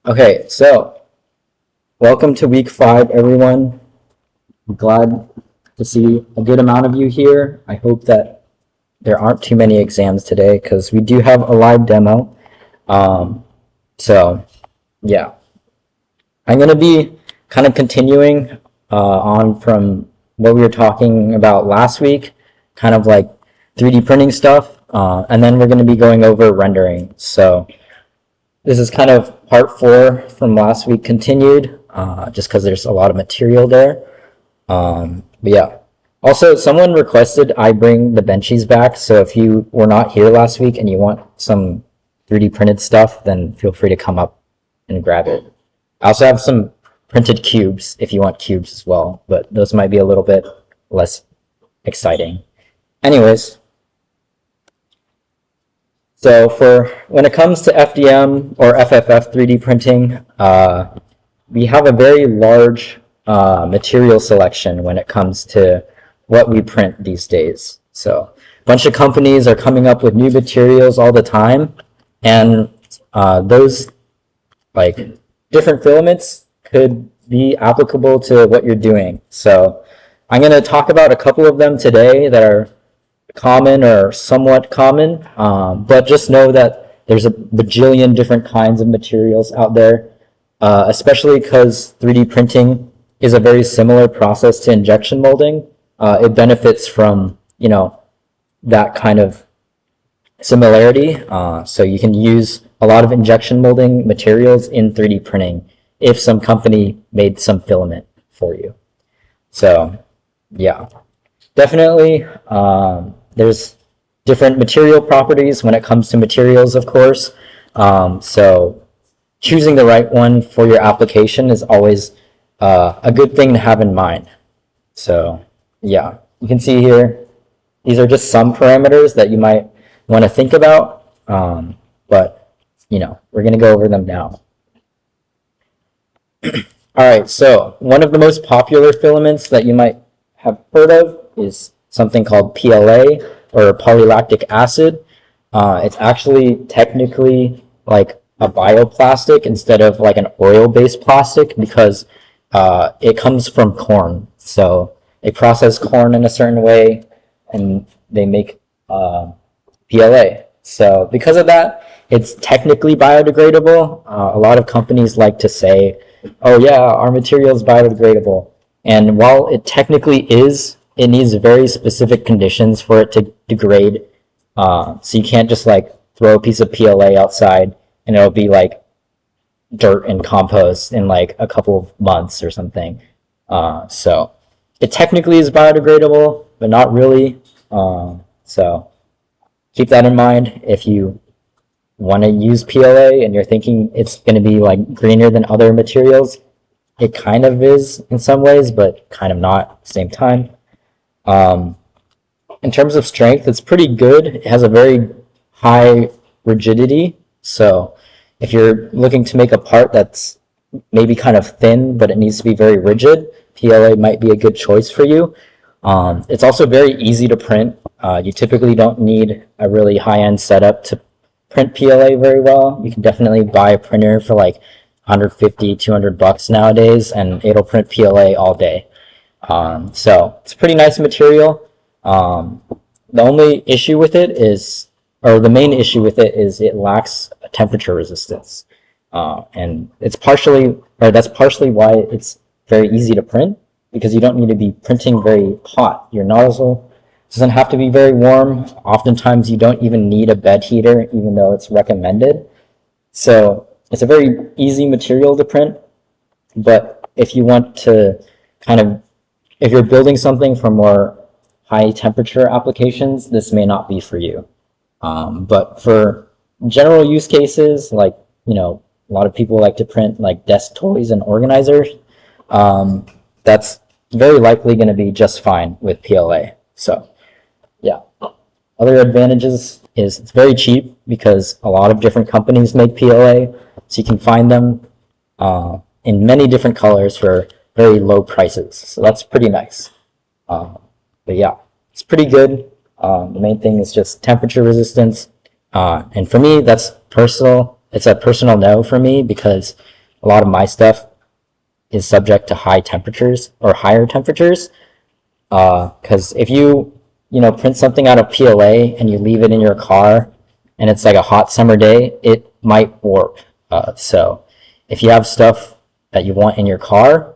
Okay, so welcome to week 5, everyone. I'm glad to see a good amount of you here. I hope that there aren't too many exams today because we do have a live demo. Um, so, yeah, I'm going to be kind of continuing on from what we were talking about last week, kind of like 3D printing stuff, and then we're going to be going over rendering. So, this is kind of part 4 from last week continued, just because there's a lot of material there. But yeah. Also, someone requested I bring the benchies back, so if you were not here last week and you want some 3D printed stuff, then feel free to come up and grab it. I also have some printed cubes if you want cubes as well, but those might be a little bit less exciting. Anyways, so for when it comes to FDM or FFF 3D printing, we have a very large material selection when it comes to what we print these days. So a bunch of companies are coming up with new materials all the time, and those like different filaments could be applicable to what you're doing. So I'm going to talk about a couple of them today that are common or somewhat common, but just know that there's a bajillion different kinds of materials out there, especially because 3D printing is a very similar process to injection molding. It benefits from, that kind of similarity. So you can use a lot of injection molding materials in 3D printing if some company made some filament for you. So, yeah. Definitely, there's different material properties when it comes to materials, of course. So choosing the right one for your application is always a good thing to have in mind. So yeah, you can see here, these are just some parameters that you might want to think about, but we're going to go over them now. All right, so one of the most popular filaments that you might have heard of is something called PLA, or polylactic acid. It's actually technically like a bioplastic instead of like an oil-based plastic because it comes from corn. So they process corn in a certain way and they make PLA. So because of that, it's technically biodegradable. A lot of companies like to say, oh yeah, our material is biodegradable. And while it technically is, it needs very specific conditions for it to degrade. So you can't just like throw a piece of PLA outside and it'll be like dirt and compost in like a couple of months or something. So it technically is biodegradable, but not really. So keep that in mind if you want to use PLA and you're thinking it's going to be like greener than other materials. It kind of is in some ways, but kind of not at the same time. In terms of strength, it's pretty good. It has a very high rigidity. So if you're looking to make a part that's maybe kind of thin, but it needs to be very rigid, PLA might be a good choice for you. It's also very easy to print. You typically don't need a really high-end setup to print PLA very well. You can definitely buy a printer for like 150, 200 bucks nowadays, and it'll print PLA all day. So it's a pretty nice material. The only issue with it is, or the main issue with it is it lacks temperature resistance. And that's partially why it's very easy to print, because you don't need to be printing very hot. Your nozzle doesn't have to be very warm. Oftentimes you don't even need a bed heater, even though it's recommended. So it's a very easy material to print, but if you want to if you're building something for more high temperature applications, this may not be for you. But for general use cases, like, a lot of people like to print like desk toys and organizers, that's very likely going to be just fine with PLA. So yeah. Other advantages is it's very cheap because a lot of different companies make PLA, so you can find them in many different colors for very low prices. So that's pretty nice. But yeah, it's pretty good. The main thing is just temperature resistance. And for me, that's personal. It's a personal no for me because a lot of my stuff is subject to high temperatures or higher temperatures. Because if you know, print something out of PLA and you leave it in your car and it's like a hot summer day, it might warp. So if you have stuff that you want in your car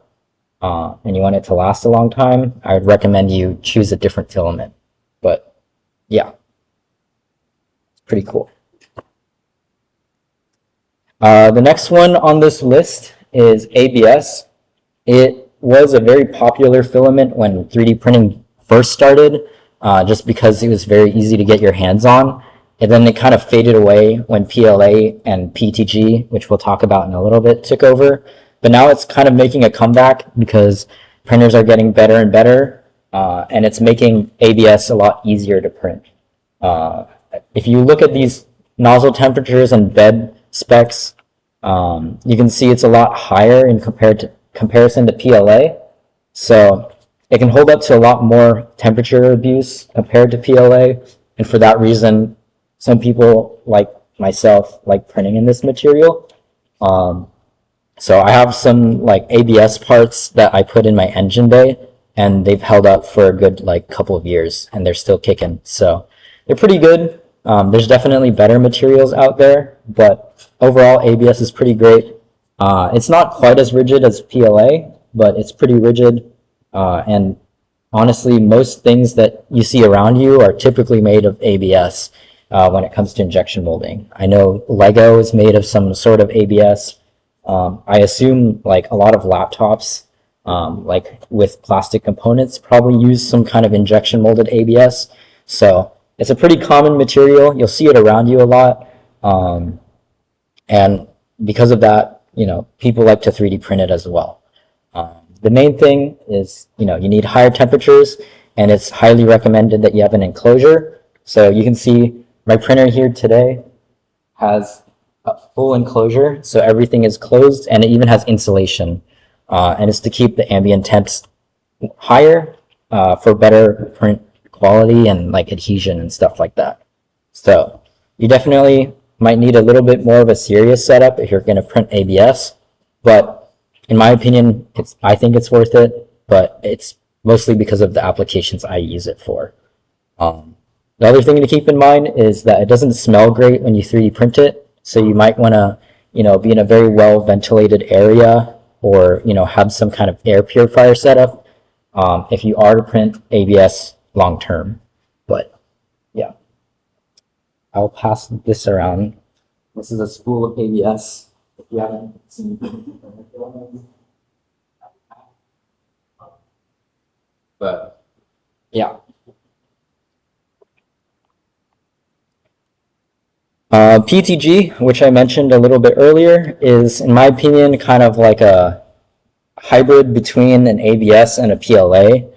and you want it to last a long time, I would recommend you choose a different filament. But yeah, it's pretty cool. The next one on this list is ABS. It was a very popular filament when 3D printing first started, just because it was very easy to get your hands on. And then it kind of faded away when PLA and PTG, which we'll talk about in a little bit, took over. But now it's kind of making a comeback because printers are getting better and better, and it's making ABS a lot easier to print. If you look at these nozzle temperatures and bed specs, you can see it's a lot higher in comparison to PLA. So it can hold up to a lot more temperature abuse compared to PLA. And for that reason, some people like myself like printing in this material. So I have some like ABS parts that I put in my engine bay, and they've held up for a good like couple of years and they're still kicking. So they're pretty good. There's definitely better materials out there, but overall ABS is pretty great. It's not quite as rigid as PLA, but it's pretty rigid. And honestly, most things that you see around you are typically made of ABS when it comes to injection molding. I know Lego is made of some sort of ABS. I assume like a lot of laptops, like with plastic components, probably use some kind of injection molded ABS. So it's a pretty common material. You'll see it around you a lot. And because of that, you know, people like to 3D print it as well. The main thing is, you know, you need higher temperatures, and it's highly recommended that you have an enclosure. So you can see my printer here today has a full enclosure, so everything is closed, and it even has insulation. And it's to keep the ambient temps higher for better print quality and like adhesion and stuff like that. So you definitely might need a little bit more of a serious setup if you're going to print ABS, but in my opinion, I think it's worth it, but it's mostly because of the applications I use it for. The other thing to keep in mind is that it doesn't smell great when you 3D print it, so you might want to, you know, be in a very well ventilated area, or, you know, have some kind of air purifier setup if you are to print ABS long term. But yeah, I'll pass this around. This is a spool of ABS. If you haven't seen it. But yeah. PTG, which I mentioned a little bit earlier, is, in my opinion, kind of like a hybrid between an ABS and a PLA.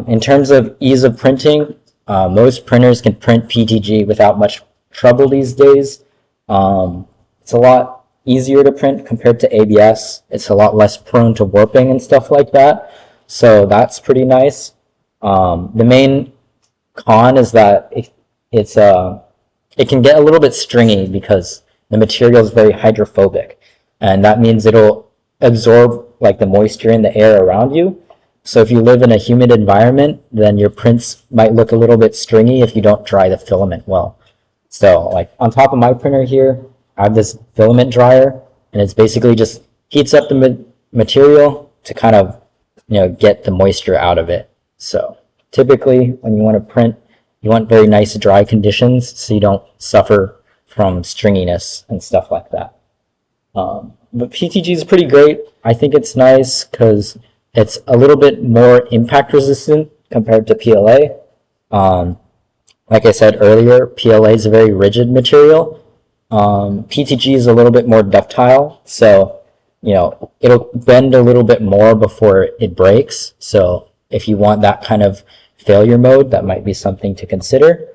In terms of ease of printing, most printers can print PTG without much trouble these days. It's a lot easier to print compared to ABS. It's a lot less prone to warping and stuff like that. So that's pretty nice. The main con is that it can get a little bit stringy because the material is very hydrophobic, and that means it'll absorb like the moisture in the air around you. So if you live in a humid environment, then your prints might look a little bit stringy if you don't dry the filament well. So like on top of my printer here, I have this filament dryer, and it's basically just heats up the material to kind of, you know, get the moisture out of it. So typically when you want to print, you want very nice dry conditions so you don't suffer from stringiness and stuff like that. But PTG is pretty great. I think it's nice because it's a little bit more impact resistant compared to PLA. Like I said earlier, PLA is a very rigid material. PTG is a little bit more ductile, so, you know, it'll bend a little bit more before it breaks. So if you want that kind of failure mode, that might be something to consider.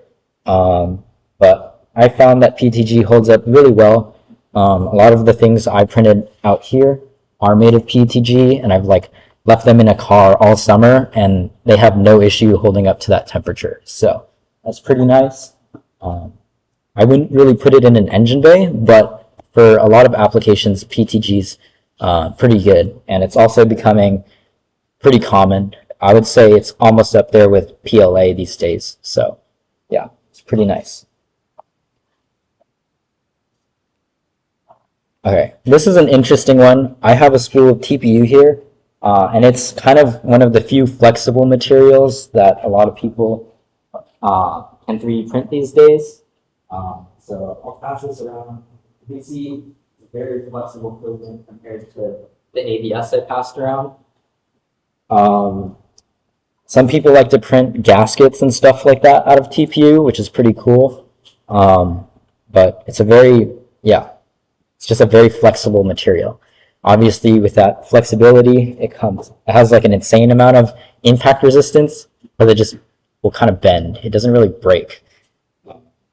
But I found that PTG holds up really well. A lot of the things I printed out here are made of PTG, and I've like left them in a car all summer, and they have no issue holding up to that temperature. So that's pretty nice. I wouldn't really put it in an engine bay, but for a lot of applications, PTG's pretty good. And it's also becoming pretty common. I would say it's almost up there with PLA these days. So yeah, it's pretty nice. Okay, this is an interesting one. I have a spool of TPU here, and it's kind of one of the few flexible materials that a lot of people can 3D print these days. So I'll pass this around. You can see it's very flexible coating compared to the ABS I passed around. Some people like to print gaskets and stuff like that out of TPU, which is pretty cool. But it's it's just a very flexible material. Obviously, with that flexibility, it has like an insane amount of impact resistance, but it just will kind of bend. It doesn't really break.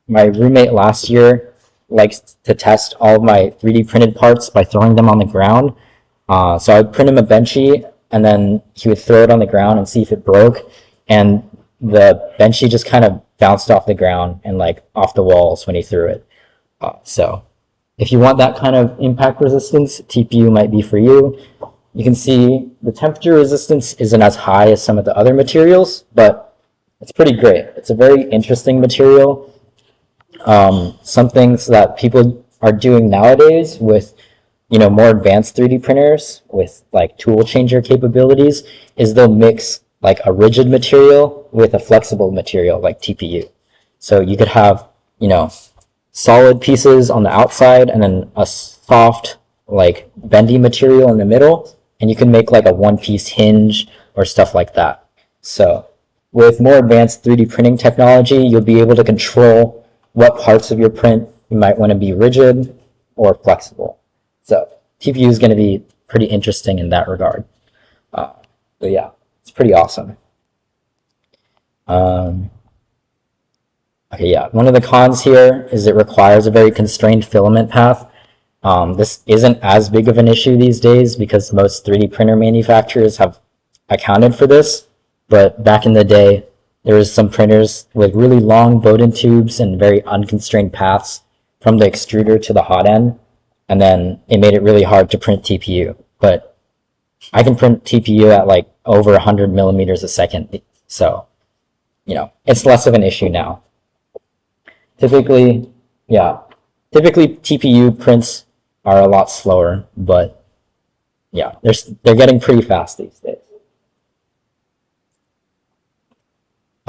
My roommate last year likes to test all of my 3D printed parts by throwing them on the ground. So I'd print him a benchy, and then he would throw it on the ground and see if it broke. And the benchy just kind of bounced off the ground and like off the walls when he threw it. So if you want that kind of impact resistance, TPU might be for you. You can see the temperature resistance isn't as high as some of the other materials, but it's pretty great. It's a very interesting material. Some things that people are doing nowadays with more advanced 3D printers with like tool changer capabilities is they'll mix like a rigid material with a flexible material like TPU. So you could have, solid pieces on the outside and then a soft like bendy material in the middle, and you can make like a one-piece hinge or stuff like that. So with more advanced 3D printing technology, you'll be able to control what parts of your print you might want to be rigid or flexible. So TPU is going to be pretty interesting in that regard. But yeah, it's pretty awesome. Okay, yeah, one of the cons here is it requires a very constrained filament path. This isn't as big of an issue these days because most 3D printer manufacturers have accounted for this. But back in the day, there was some printers with really long Bowden tubes and very unconstrained paths from the extruder to the hot end. And then it made it really hard to print TPU. But I can print TPU at like over 100 millimeters a second. So, it's less of an issue now. Typically TPU prints are a lot slower, but yeah, they're getting pretty fast these days.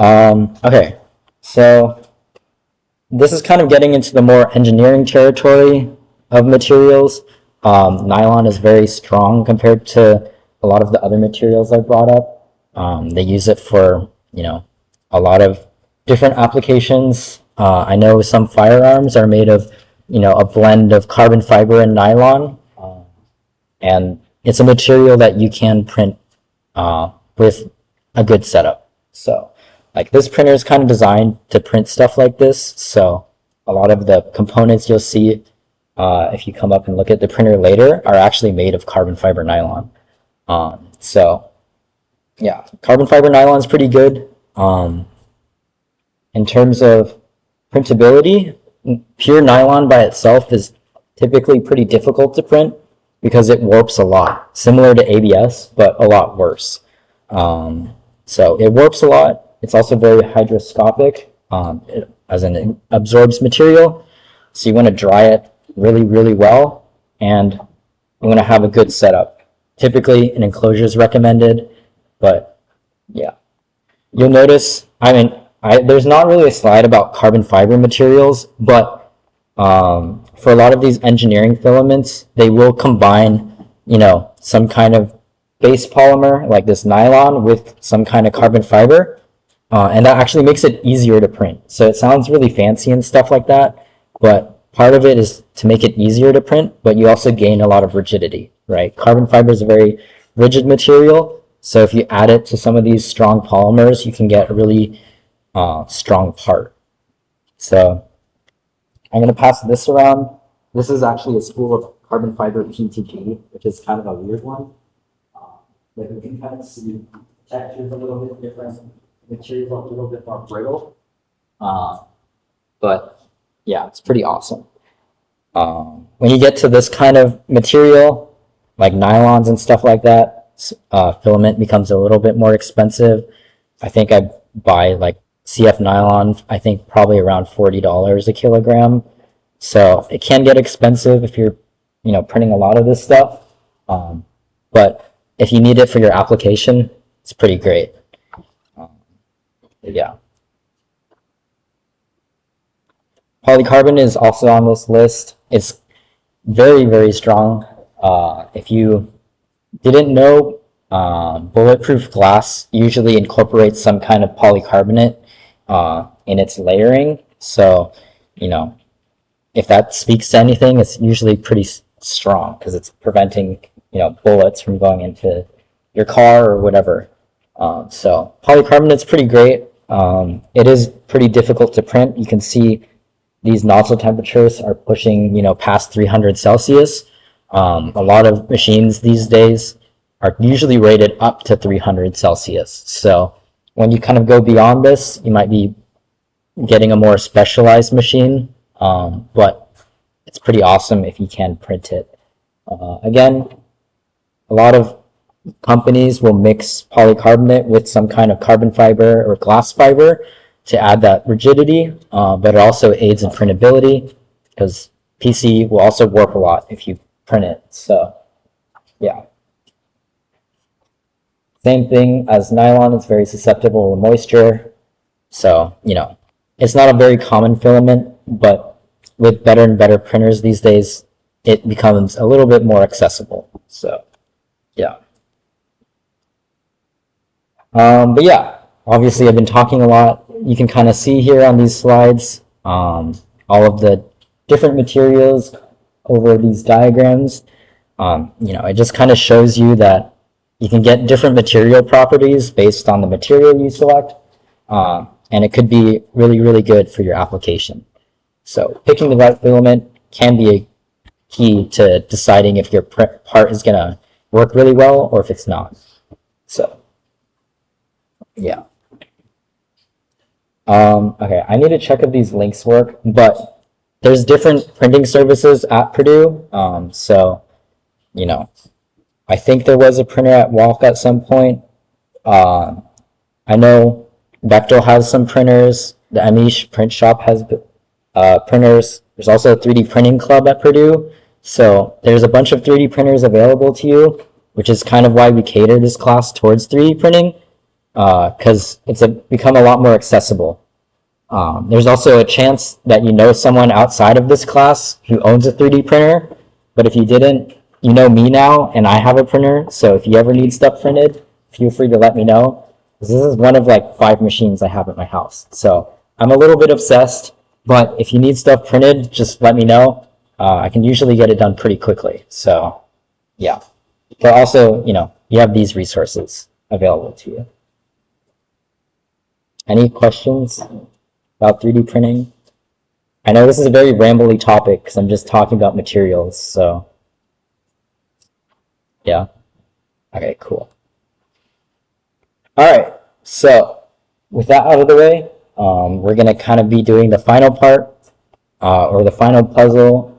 Okay, so this is kind of getting into the more engineering territory of materials. Nylon is very strong compared to a lot of the other materials I brought up. They use it for, a lot of different applications. I know some firearms are made of, a blend of carbon fiber and nylon. And it's a material that you can print with a good setup. So like this printer is kind of designed to print stuff like this. So a lot of the components you'll see if you come up and look at the printer later are actually made of carbon fiber nylon. So yeah, carbon fiber nylon is pretty good. In terms of printability, pure nylon by itself is typically pretty difficult to print because it warps a lot, similar to ABS, but a lot worse. So it warps a lot. It's also very hygroscopic, as in it absorbs material. So you want to dry it really, really well, and you want to have a good setup. Typically, an enclosure is recommended, but yeah. You'll notice, there's not really a slide about carbon fiber materials, but for a lot of these engineering filaments, they will combine, some kind of base polymer like this nylon with some kind of carbon fiber, and that actually makes it easier to print. So it sounds really fancy and stuff like that, but part of it is to make it easier to print, but you also gain a lot of rigidity, right? Carbon fiber is a very rigid material, so if you add it to some of these strong polymers, you can get a really strong part. So I'm going to pass this around. This is actually a spool of carbon fiber PTG, which is kind of a weird one. But you can kind of see the texture is a little bit different, the material a little bit more brittle. But yeah, it's pretty awesome. When you get to this kind of material, like nylons and stuff like that, filament becomes a little bit more expensive. I think I buy like CF nylon, I think probably around $40 a kilogram. So it can get expensive if you're, printing a lot of this stuff. But if you need it for your application, it's pretty great. Yeah. Polycarbonate is also on this list. It's very, very strong. If you didn't know, bulletproof glass usually incorporates some kind of polycarbonate in its layering. So, if that speaks to anything, it's usually pretty strong because it's preventing, bullets from going into your car or whatever. So polycarbonate's pretty great. It is pretty difficult to print. You can see these nozzle temperatures are pushing, past 300 Celsius. A lot of machines these days are usually rated up to 300 Celsius. So when you kind of go beyond this, you might be getting a more specialized machine, but it's pretty awesome if you can print it. Again, a lot of companies will mix polycarbonate with some kind of carbon fiber or glass fiber to add that rigidity, but it also aids in printability because PC will also warp a lot if you print it. So yeah. Same thing as nylon, it's very susceptible to moisture. So, it's not a very common filament, but with better and better printers these days, it becomes a little bit more accessible. So yeah. But yeah, obviously I've been talking a lot. You can kind of see here on these slides all of the different materials over these diagrams. It just kind of shows you that you can get different material properties based on the material you select, and it could be really, really good for your application. So picking the right filament can be a key to deciding if your part is going to work really well or if it's not. So yeah. Okay, I need to check if these links work, but there's different printing services at Purdue. So, I think there was a printer at Walk at some point. I know Bechtel has some printers. The Amish print shop has printers. There's also a 3D printing club at Purdue. So there's a bunch of 3D printers available to you, which is kind of why we cater this class towards 3D printing, because it's become a lot more accessible. There's also a chance that you know someone outside of this class who owns a 3D printer, but if you didn't, you know me now, and I have a printer, so if you ever need stuff printed, feel free to let me know. This is one of like 5 machines I have at my house. So I'm a little bit obsessed, but if you need stuff printed, just let me know. I can usually get it done pretty quickly. So yeah. But also, you have these resources available to you. Any questions about 3D printing? I know this is a very rambly topic because I'm just talking about materials, so yeah. Okay, cool. All right, so with that out of the way, we're going to kind of be doing the final part or the final puzzle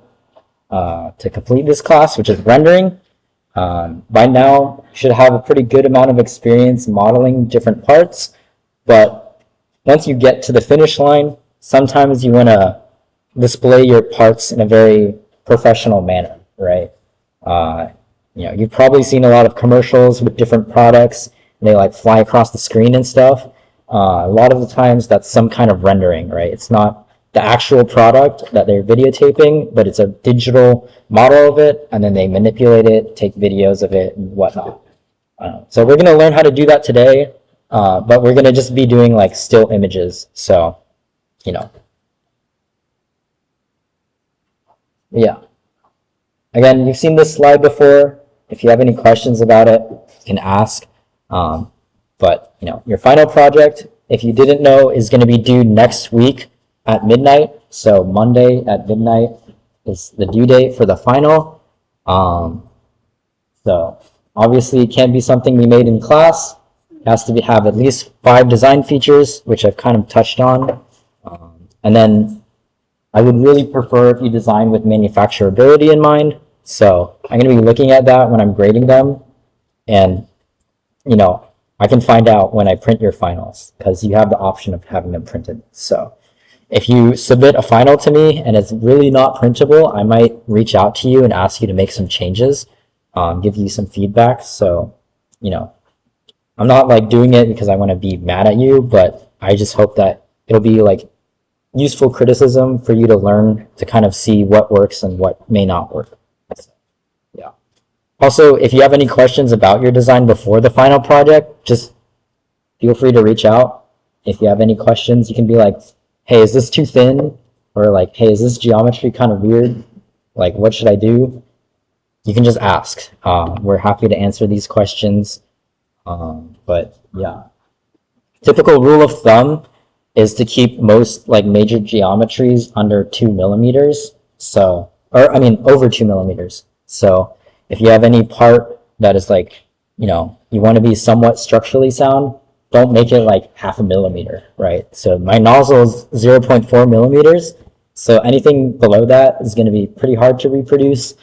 to complete this class, which is rendering. By now, you should have a pretty good amount of experience modeling different parts, but once you get to the finish line, sometimes you want to display your parts in a very professional manner, right? You've probably seen a lot of commercials with different products, and they like fly across the screen and stuff. A lot of the times that's some kind of rendering, right? It's not the actual product that they're videotaping, but it's a digital model of it, and then they manipulate it, take videos of it, and whatnot. So we're going to learn how to do that today, but we're going to just be doing like still images. So, yeah. Again, you've seen this slide before. If you have any questions about it, you can ask. But, your final project, if you didn't know, is going to be due next week at midnight. So Monday at midnight is the due date for the final. So obviously it can't be something we made in class. It has to have at least 5 design features, which I've kind of touched on. And then I would really prefer if you design with manufacturability in mind. So I'm going to be looking at that when I'm grading them. And, you know, I can find out when I print your finals because you have the option of having them printed. So if you submit a final to me and it's really not printable, I might reach out to you and ask you to make some changes, give you some feedback. So, you know, I'm not like doing it because I want to be mad at you, but I just hope that it'll be like useful criticism for you to learn to kind of see what works and what may not work. Yeah. Also, if you have any questions about your design before the final project, just feel free to reach out. If you have any questions, you can be like, hey, is this too thin? Or like, hey, is this geometry kind of weird? Like, what should I do? You can just ask. We're happy to answer these questions. But yeah, typical rule of thumb is to keep most like major geometries under 2 millimeters. So, or I mean, over 2 millimeters. So if you have any part that is like, you know, you want to be somewhat structurally sound, don't make it like 0.5 millimeter, right? So my nozzle is 0.4 millimeters. So anything below that is going to be pretty hard to reproduce.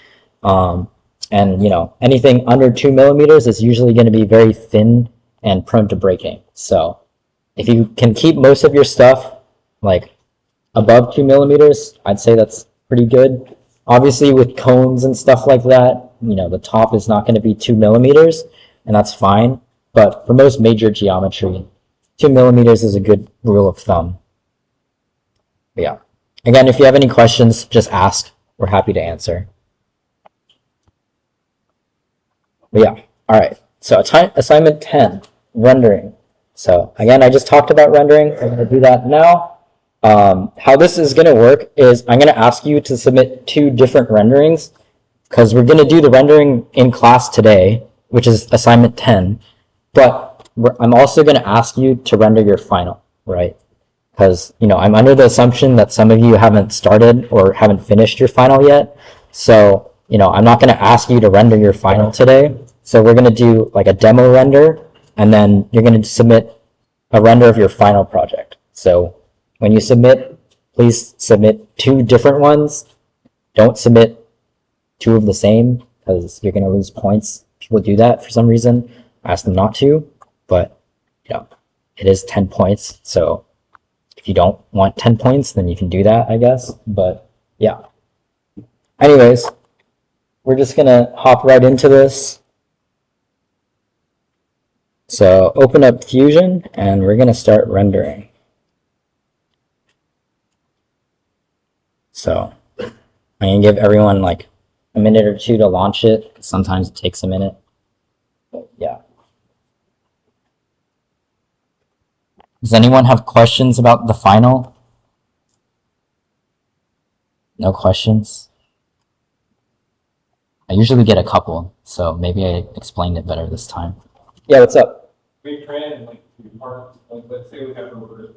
And you know, anything under 2 millimeters is usually going to be very thin and prone to breaking. So if you can keep most of your stuff like above 2 millimeters, I'd say that's pretty good. Obviously with cones and stuff like that, you know, the top is not going to be 2 millimeters and that's fine. But for most major geometry, 2 millimeters is a good rule of thumb. But yeah. Again, if you have any questions, just ask. We're happy to answer. But yeah, all right. So assignment 10, rendering. So again, I just talked about rendering. I'm going to do that now. How this is going to work is I'm going to ask you to submit 2 different renderings because we're going to do the rendering in class today, which is assignment 10. But I'm also going to ask you to render your final, right? Because, you know, I'm under the assumption that some of you haven't started or haven't finished your final yet. So, you know, I'm not going to ask you to render your final today. So we're going to do like a demo render, and then you're going to submit a render of your final project. So when you submit, please submit 2 different ones. Don't submit 2 of the same because you're going to lose points. People do that for some reason. I ask them not to, but you know, it is 10 points. So if you don't want 10 points, then you can do that, I guess. But yeah. Anyways, we're just going to hop right into this. So open up Fusion and we're going to start rendering. So I'm going to give everyone like a minute or 2 to launch it. Sometimes it takes a minute. But yeah. Does anyone have questions about the final? No questions? I usually get a couple, so maybe I explained it better this time. Yeah, what's up? We train like 2 parts. Like, let's say we have over.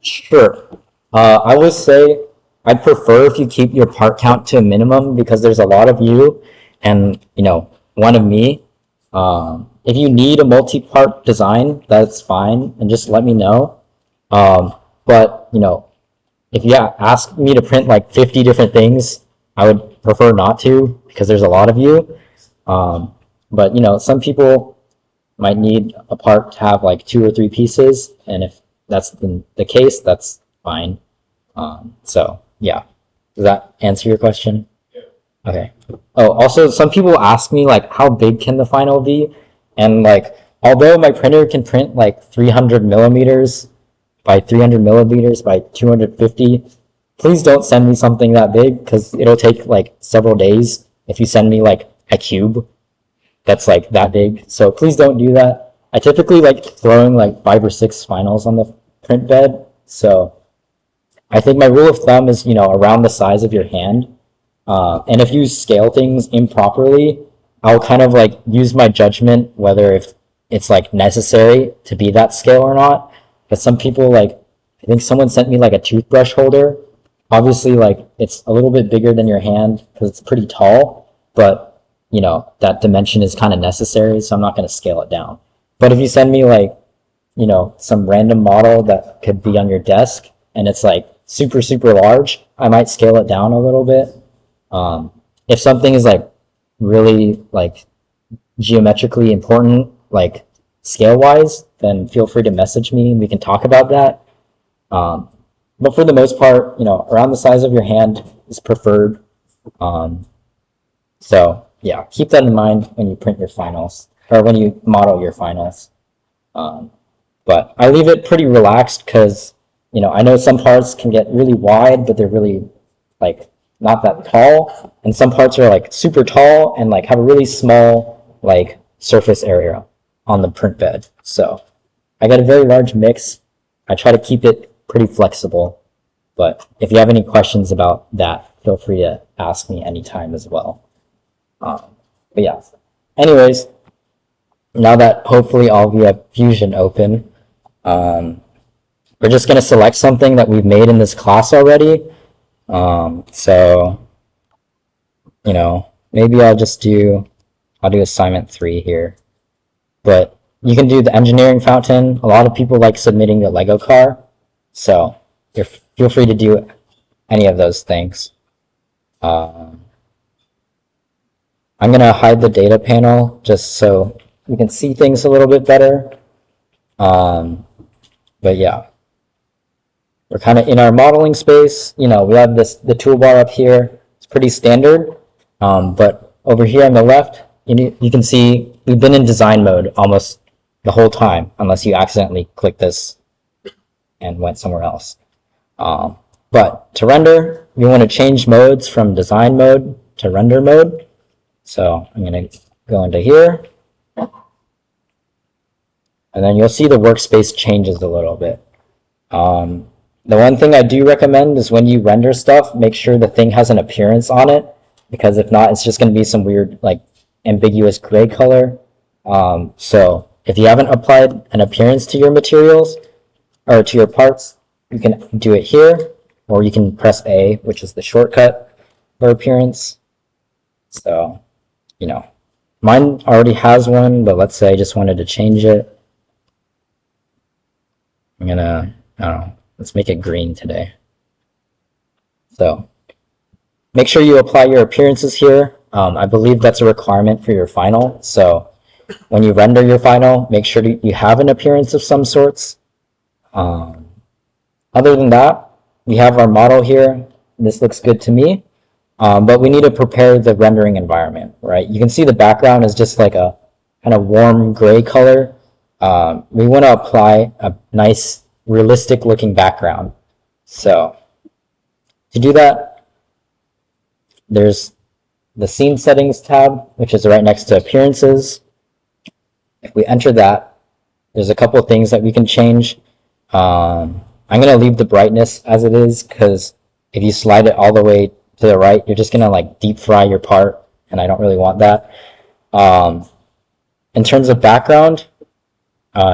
Sure. I would say I'd prefer if you keep your part count to a minimum because there's a lot of you and, you know, one of me. If you need a multi-part design, that's fine, and just let me know. But, you know, if you ask me to print like 50 different things, I would prefer not to because there's a lot of you. But, you know, some people might need a part to have like 2 or 3 pieces, and if that's the case, that's fine. So, yeah. Does that answer your question? Yeah. Okay. Oh, also, some people ask me, like, how big can the final be? And, like, although my printer can print, like, 300 millimeters by 300 millimeters by 250, please don't send me something that big because it'll take, like, several days if you send me, like, a cube that's, like, that big. So please don't do that. I typically like throwing, like, 5 or 6 finals on the print bed. So I think my rule of thumb is, you know, around the size of your hand. And if you scale things improperly, I'll kind of like use my judgment whether if it's like necessary to be that scale or not. But some people like, I think someone sent me like a toothbrush holder. Obviously, like it's a little bit bigger than your hand because it's pretty tall, but you know, that dimension is kind of necessary. So I'm not going to scale it down. But if you send me like, you know, some random model that could be on your desk and it's like super, super large, I might scale it down a little bit. If something is like really like geometrically important, like scale wise, then feel free to message me. We can talk about that. But for the most part, around the size of your hand is preferred. So yeah, keep that in mind when you print your finals or when you model your finals. But I leave it pretty relaxed because, I know some parts can get really wide, but they're really like not that tall. And some parts are like super tall and like have a really small like surface area on the print bed. So I got a very large mix. I try to keep it pretty flexible. But if you have any questions about that, feel free to ask me anytime as well. But yeah, anyways, now that hopefully all we have Fusion open, we're just going to select something that we've made in this class already. So, maybe I'll do assignment 3 here. But you can do the engineering fountain. A lot of people like submitting the Lego car. So feel free to do any of those things. I'm going to hide the data panel just so we can see things a little bit better. But yeah, we're kind of in our modeling space. We have the toolbar up here. It's pretty standard. But over here on the left, you can see we've been in design mode almost the whole time, unless you accidentally click this and went somewhere else. But to render, we want to change modes from design mode to render mode. So I'm going to go into here. And then you'll see the workspace changes a little bit. The one thing I do recommend is when you render stuff, make sure the thing has an appearance on it, because if not, it's just going to be some weird, like, ambiguous gray color. So if you haven't applied an appearance to your materials or to your parts, you can do it here, or you can press A, which is the shortcut for appearance. So, mine already has one, but let's say I just wanted to change it. I'm gonna, I don't know, let's make it green today. So make sure you apply your appearances here. I believe that's a requirement for your final. So when you render your final, make sure you have an appearance of some sorts. Other than that, we have our model here. This looks good to me. But we need to prepare the rendering environment, right? You can see the background is just like a kind of warm gray color. We want to apply a nice, realistic looking background. So to do that, there's the scene settings tab, which is right next to appearances. If we enter that, there's a couple of things that we can change. I'm going to leave the brightness as it is, because if you slide it all the way to the right, you're just going to like deep fry your part, and I don't really want that. In terms of background,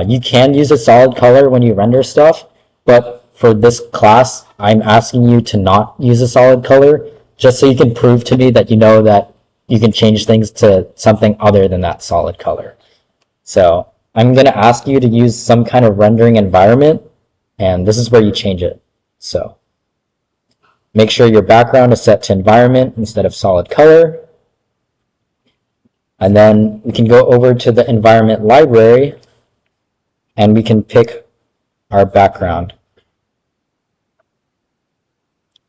you can use a solid color when you render stuff, but for this class, I'm asking you to not use a solid color, just so you can prove to me that you know that you can change things to something other than that solid color. So I'm going to ask you to use some kind of rendering environment, and this is where you change it. So make sure your background is set to environment instead of solid color. And then we can go over to the environment library, and we can pick our background.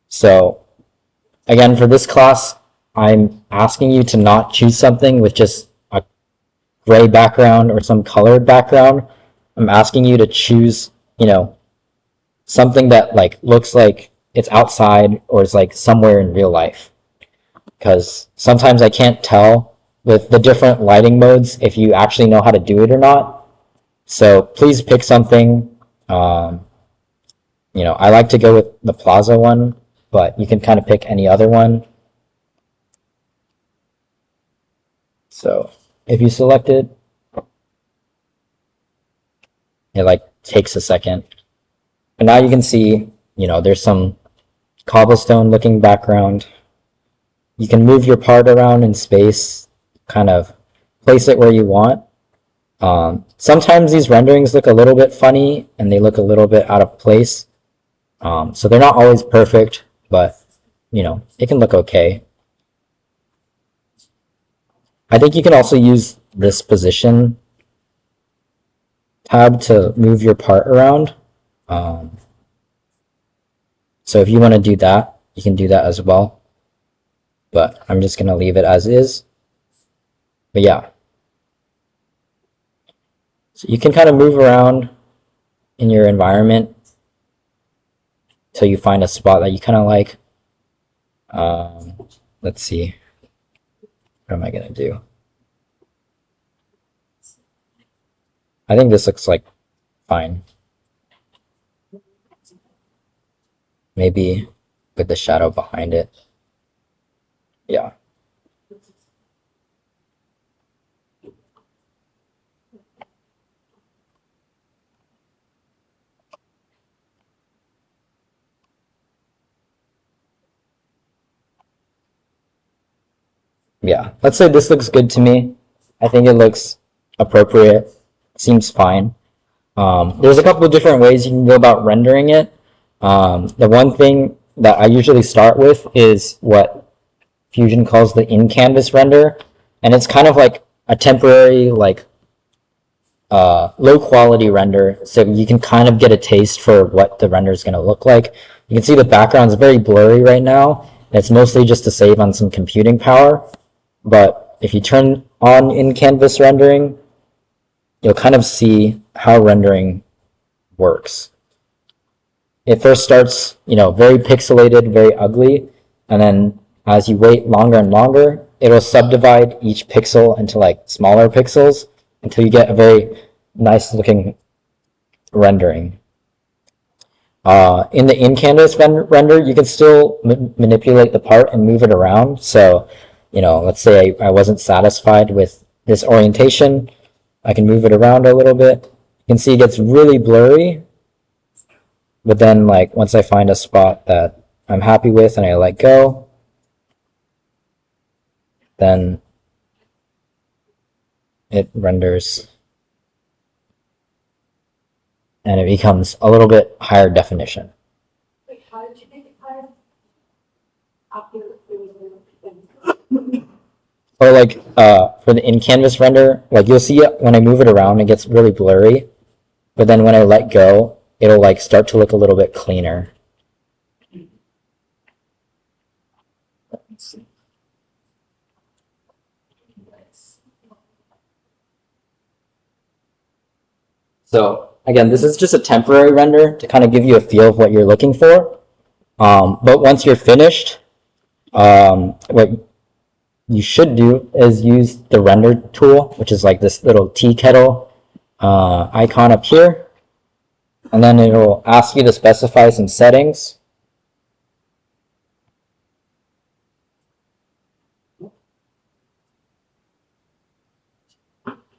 So again, for this class, I'm asking you to not choose something with just a gray background or some colored background. I'm asking you to choose, something that like looks like it's outside or is like somewhere in real life. Because sometimes I can't tell with the different lighting modes if you actually know how to do it or not. So please pick something. I like to go with the Plaza one, but you can kind of pick any other one. So if you select it, it like takes a second. And now you can see, there's some cobblestone looking background. You can move your part around in space, kind of place it where you want. Sometimes these renderings look a little bit funny and they look a little bit out of place. So they're not always perfect, but it can look okay. I think you can also use this position tab to move your part around. So if you want to do that, you can do that as well. But I'm just going to leave it as is. But yeah. So you can kind of move around in your environment till you find a spot that you kind of like. Let's see. What am I going to do? I think this looks like fine. Maybe with the shadow behind it. Yeah. Yeah. Let's say this looks good to me. I think it looks appropriate. Seems fine. There's a couple of different ways you can go about rendering it. The one thing that I usually start with is what Fusion calls the in-canvas render, and it's kind of like a temporary, like low quality render, so you can kind of get a taste for what the render is going to look like. You can see the background is very blurry right now. It's mostly just to save on some computing power, but if you turn on in-canvas rendering, you'll kind of see how rendering works. It first starts, very pixelated, very ugly, and then as you wait longer and longer, it'll subdivide each pixel into like smaller pixels until you get a very nice looking rendering. In the in-canvas render, you can still manipulate the part and move it around. So, let's say I wasn't satisfied with this orientation, I can move it around a little bit. You can see it gets really blurry, but then like once I find a spot that I'm happy with and I let go, then it renders and it becomes a little bit higher definition. Wait, how did you make it higher? Or like for the in-canvas render, like you'll see it when I move it around, it gets really blurry, but then when I let go, it'll like start to look a little bit cleaner. So again, this is just a temporary render to kind of give you a feel of what you're looking for. But once you're finished, what you should do is use the render tool, which is like this little tea kettle icon up here. And then it'll ask you to specify some settings.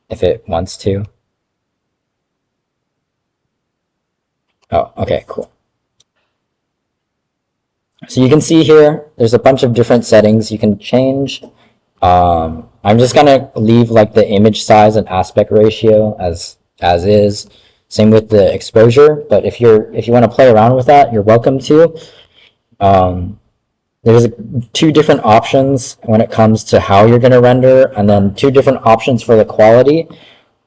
If it wants to. Oh, okay, cool. So you can see here, there's a bunch of different settings you can change. I'm just gonna leave like the image size and aspect ratio as is. Same with the exposure, but if you want to play around with that, you're welcome to. There's two different options when it comes to how you're going to render, and then two different options for the quality.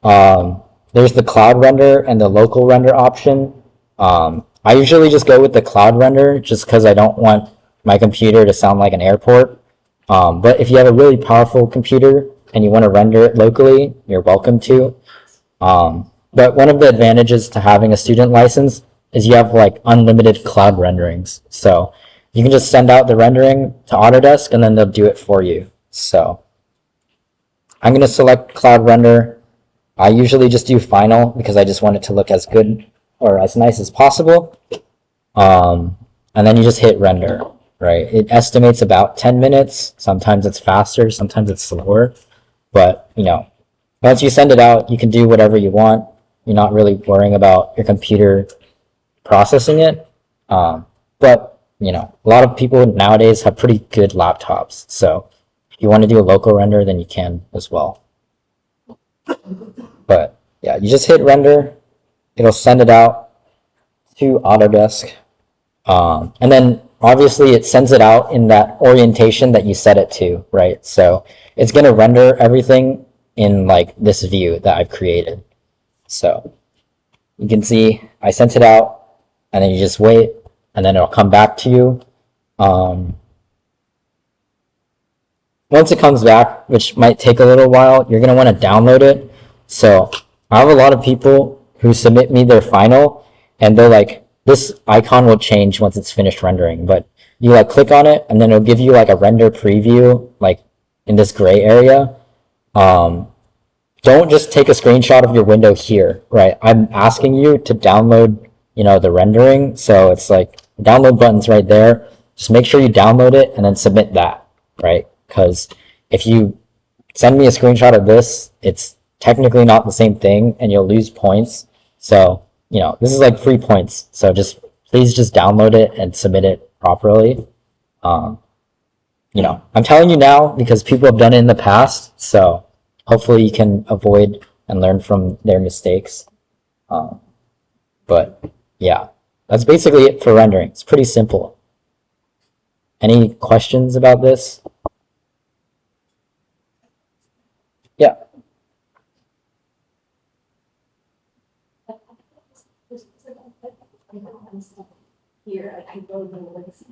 There's the cloud render and the local render option. I usually just go with the cloud render just because I don't want my computer to sound like an airport. But if you have a really powerful computer and you want to render it locally, you're welcome to. But one of the advantages to having a student license is you have like unlimited cloud renderings. So you can just send out the rendering to Autodesk and then they'll do it for you. So I'm going to select cloud render. I usually just do final because I just want it to look as good or as nice as possible. And then you just hit render, right? It estimates about 10 minutes. Sometimes it's faster, sometimes it's slower. But, once you send it out, you can do whatever you want. You're not really worrying about your computer processing it. But, a lot of people nowadays have pretty good laptops. So if you want to do a local render, then you can as well. But yeah, you just hit render. It'll send it out to Autodesk. And then obviously it sends it out in that orientation that you set it to, right? So it's going to render everything in like this view that I've created. So you can see I sent it out, and then you just wait, and then it'll come back to you. Once it comes back, which might take a little while, you're going to want to download it. So I have a lot of people who submit me their final, and they're like, this icon will change once it's finished rendering. But you like click on it, and then it'll give you like a render preview, like in this gray area. Don't just take a screenshot of your window here, right? I'm asking you to download, the rendering. So it's like download button's right there. Just make sure you download it and then submit that, right? Because if you send me a screenshot of this, it's technically not the same thing and you'll lose points. So, this is like free points. So please just download it and submit it properly. I'm telling you now because people have done it in the past. So hopefully you can avoid and learn from their mistakes. But yeah, that's basically it for rendering. It's pretty simple. Any questions about this? Yeah. Here, I don't know what it's.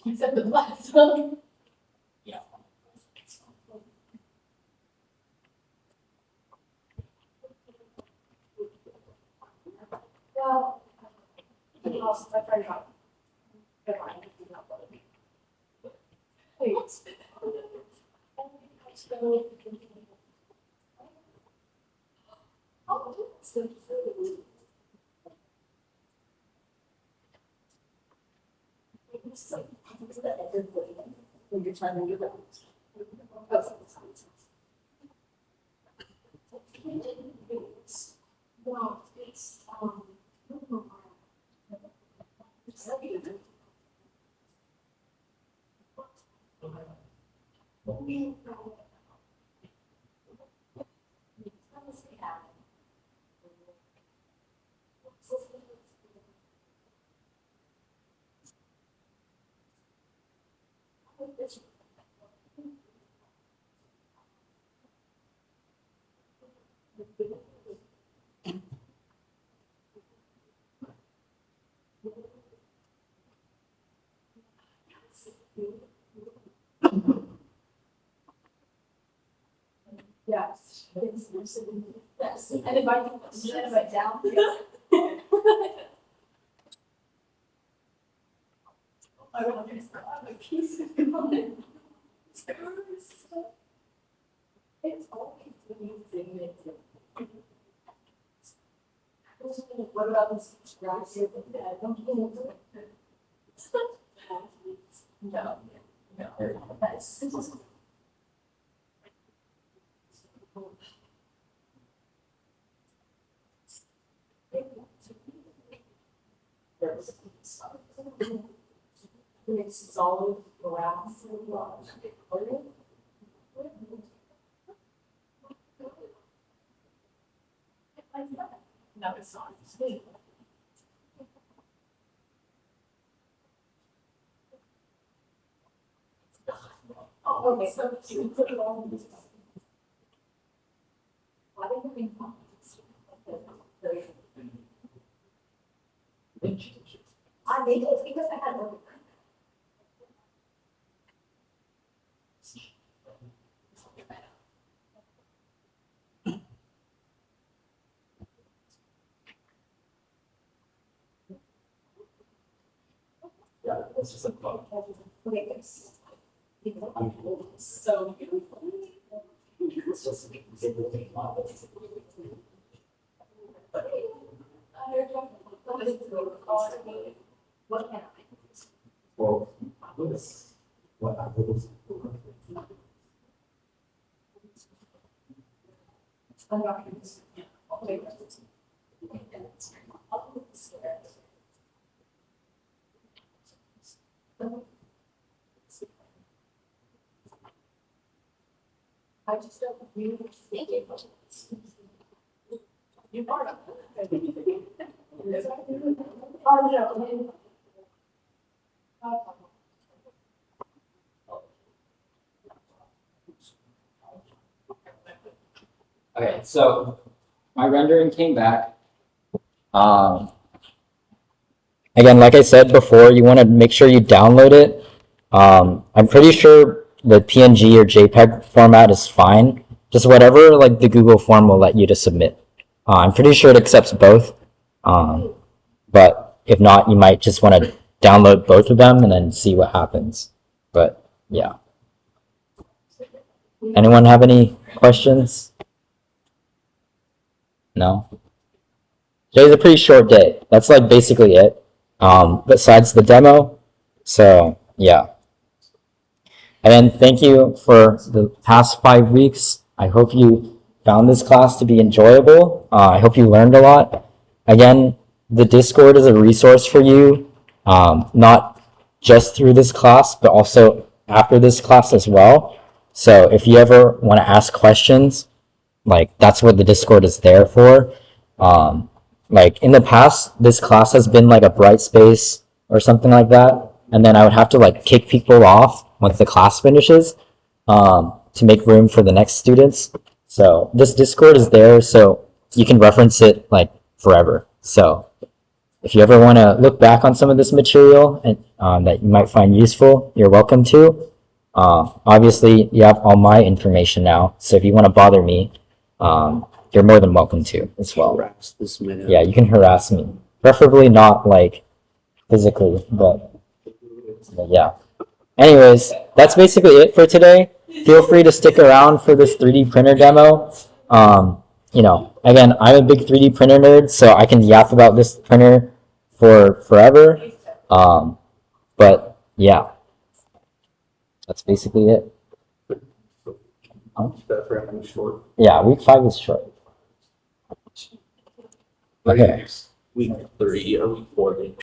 Except the last one. Well, I tried out. Wait. When you're trying to do that. No, it's, yes. Yes. And invite down. I want to describe a piece of mind. It's always amazing. What about this grass here? Don't you No. No. That's. It's solid grass and lodge. No, it's not. Oh, okay, so you put it all in this. Why didn't we? I think it's because I had. Yeah, it's just a thought. Okay, thanks. So. What can I? Well, what happens? I'm not. Okay. I just don't really think it. You are. Oh, no. Okay, so my rendering came back. Um, Again, like I said before, you want to make sure you download it. I'm pretty sure the PNG or JPEG format is fine. Just whatever like the Google form will let you to submit. I'm pretty sure it accepts both. But if not, you might just want to download both of them and then see what happens. But yeah. Anyone have any questions? No? Today's a pretty short day. That's like basically it. Besides the demo. So yeah. And thank you for the past 5 weeks. I hope you found this class to be enjoyable. I hope you learned a lot. Again, the Discord is a resource for you, not just through this class, but also after this class as well. So if you ever want to ask questions, like that's what the Discord is there for. Like in the past, this class has been like a bright space or something like that, and then I would have to like kick people off once the class finishes to make room for the next students. So this Discord is there, so you can reference it like forever. So if you ever want to look back on some of this material and that you might find useful, you're welcome to. Obviously, you have all my information now, so if you want to bother me, you're more than welcome to as well. Harass this man. Yeah, you can harass me. Preferably not like physically, but yeah. Anyways, that's basically it for today. Feel free to stick around for this 3D printer demo. Again, I'm a big 3D printer nerd, so I can yap about this printer for forever. But yeah, that's basically it. That for short. Yeah, week 5 is short. Okay. Week 3 or week 4?